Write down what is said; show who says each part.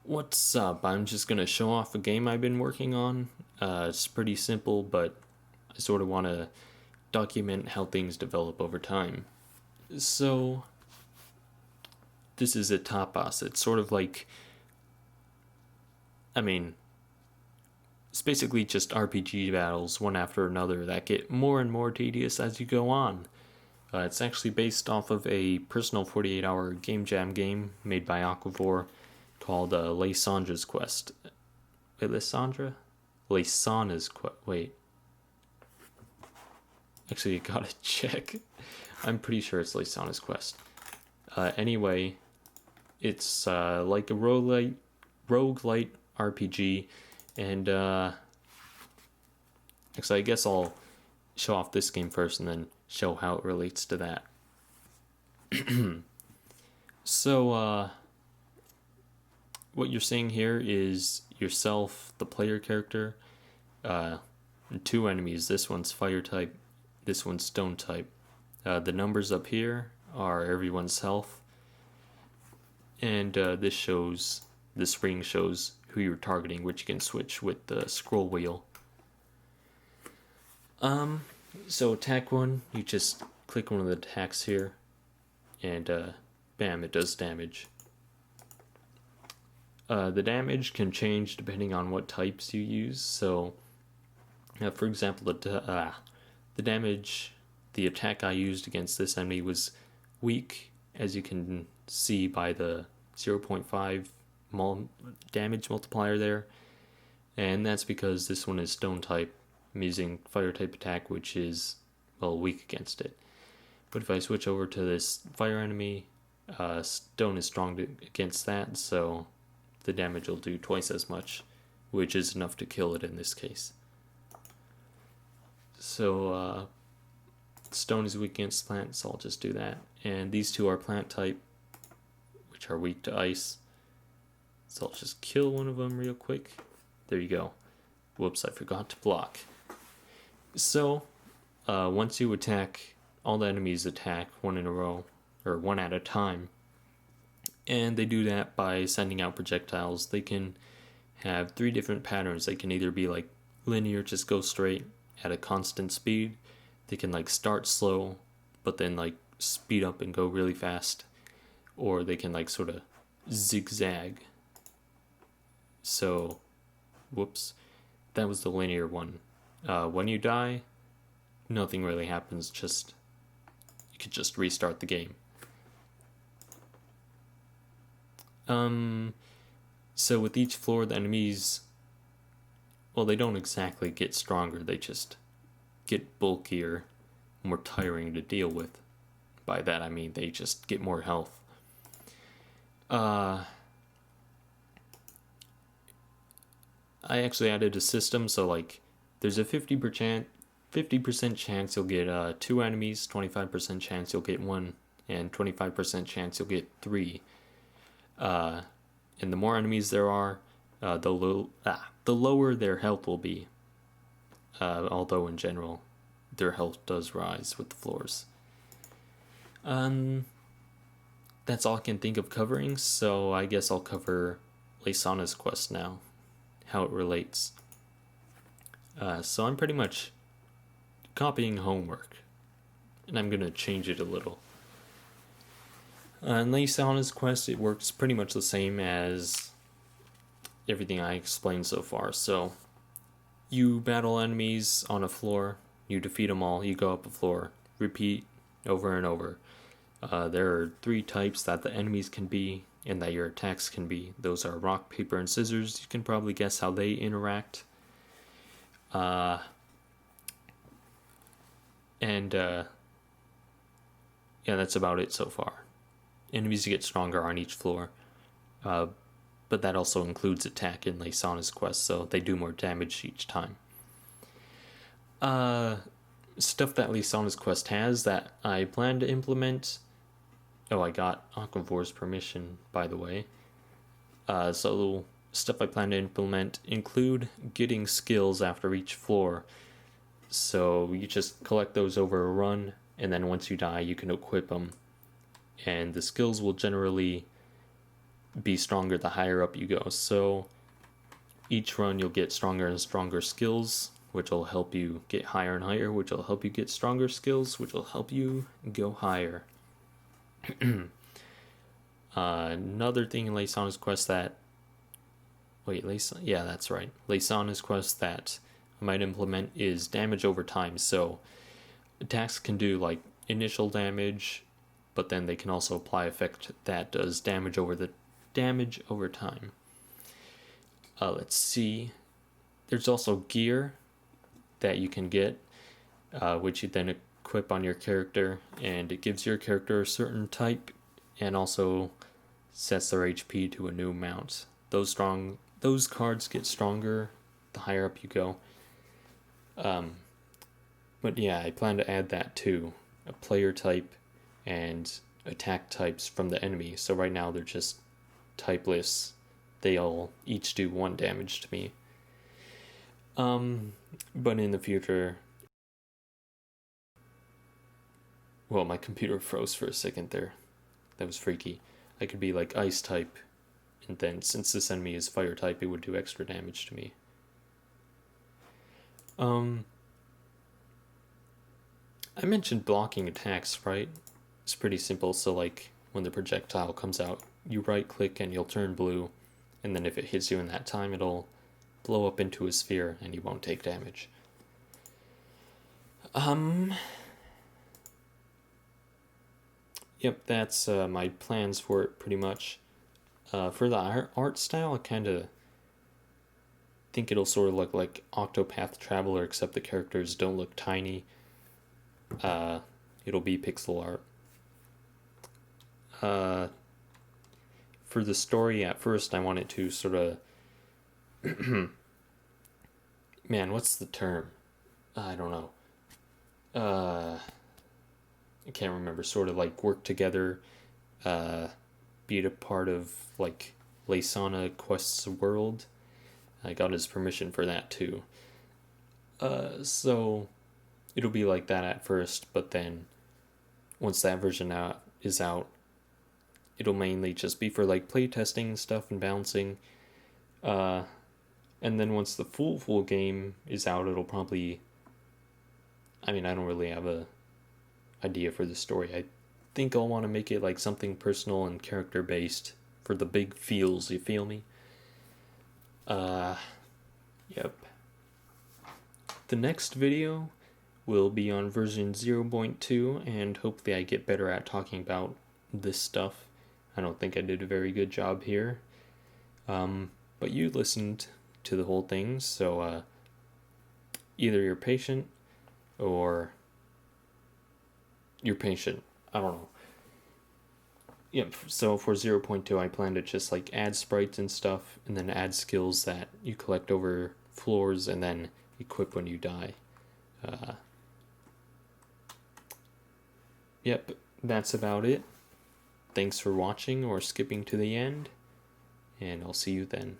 Speaker 1: What's up? I'm just gonna show off a game I've been working on. It's pretty simple, but I sort of want to document how things develop over time. So, this is Etapas. It's sort of like, I mean, it's basically just RPG battles one after another that get more and more tedious as you go on. It's actually based off of a personal 48-hour game jam game made by Aquavore called Leisandra's Quest. Wait, Leisandra? Leisana's Quest. Wait. Actually, you gotta check. I'm pretty sure it's Leisana's Quest. Anyway, it's like a roguelite RPG, and actually, I guess I'll show off this game first and then show how it relates to that. So, what you're seeing here is yourself, the player character, and two enemies. This one's fire type, this one's stone type. The numbers up here are everyone's health, and this ring shows who you're targeting, which you can switch with the scroll wheel. So attack one, you just click one of the attacks here, and bam, it does damage. The damage can change depending on what types you use. So, for example, the attack I used against this enemy was weak, as you can see by the 0.5 damage multiplier there. And that's because this one is stone type. I'm using fire type attack, which is, well, weak against it. But if I switch over to this fire enemy, stone is strong against that, so the damage will do twice as much, which is enough to kill it in this case. So, stone is weak against plant, so I'll just do that. And these two are plant type, which are weak to ice. So I'll just kill one of them real quick. There you go. Whoops, I forgot to block. So, once you attack, all the enemies attack one in a row, or one at a time. And they do that by sending out projectiles. They can have three different patterns. They can either be like linear, just go straight at a constant speed. They can like start slow, but then like speed up and go really fast. Or they can like sort of zigzag. So, whoops, that was the linear one. When you die, nothing really happens, you could just restart the game. So with each floor, the enemies, well, they don't exactly get stronger, they just get bulkier, more tiring to deal with. By that I mean they just get more health. I actually added a system, so like there's a 50% chance you'll get 2 enemies, 25% chance you'll get 1, and 25% chance you'll get 3. And the more enemies there are, the lower their health will be. Although in general, their health does rise with the floors. That's all I can think of covering, so I guess I'll cover Leisana's Quest now, how it relates. So I'm pretty much copying homework, and I'm gonna change it a little. In Leisana's Quest, it works pretty much the same as everything I explained so far. So, you battle enemies on a floor, you defeat them all, you go up a floor, repeat over and over. There are 3 types that the enemies can be, and that your attacks can be. Those are rock, paper, and scissors. You can probably guess how they interact. Yeah, that's about it so far. Enemies get stronger on each floor, but that also includes attack in Leisana's Quest, so they do more damage each time. Stuff that Leisana's Quest has that I plan to implement. Oh, I got Aquavore's permission, by the way. So stuff I plan to implement include getting skills after each floor. So you just collect those over a run, and then once you die, you can equip them. And the skills will generally be stronger the higher up you go. So each run you'll get stronger and stronger skills, which will help you get higher and higher, which will help you get stronger skills, which will help you go higher. Another thing in Leisana's quest that... Wait, yeah, that's right. Leisana's quest that I might implement is damage over time. So attacks can do like initial damage, but then they can also apply effect that does damage over time. Let's see. There's also gear that you can get, which you then equip on your character, and it gives your character a certain type and also sets their HP to a new amount. Those cards get stronger the higher up you go. But yeah, I plan to add that too. A player type and attack types from the enemy. So right now they're just typeless. They all each do 1 damage to me. But in the future... Well, my computer froze for a second there. That was freaky. I could be like ice type, and then since this enemy is fire type, it would do extra damage to me. I mentioned blocking attacks, right? It's pretty simple. So like when the projectile comes out, you right click and you'll turn blue, and then if it hits you in that time, it'll blow up into a sphere and you won't take damage. Yep, that's my plans for it pretty much. For the art style, I kind of think it'll sort of look like Octopath Traveler, except the characters don't look tiny. It'll be pixel art. For the story, at first, I want it to sort of... Man, what's the term? I don't know. I can't remember. Sort of like work together, be a part of like Leisana Quest's world. I got his permission for that too. So it'll be like that at first, but then once that version is out, it'll mainly just be for like playtesting stuff and balancing. And then once the full game is out, it'll probably... I mean, I don't really have a idea for the story. I think I'll want to make it like something personal and character based for the big feels, you feel me? Yep. The next video will be on version 0.2, and hopefully I get better at talking about this stuff. I don't think I did a very good job here. But you listened to the whole thing, so either you're patient or you're patient. I don't know. Yep, so for 0.2 I plan to just like add sprites and stuff, and then add skills that you collect over floors and then equip when you die. Yep, that's about it. Thanks for watching or skipping to the end, and I'll see you then.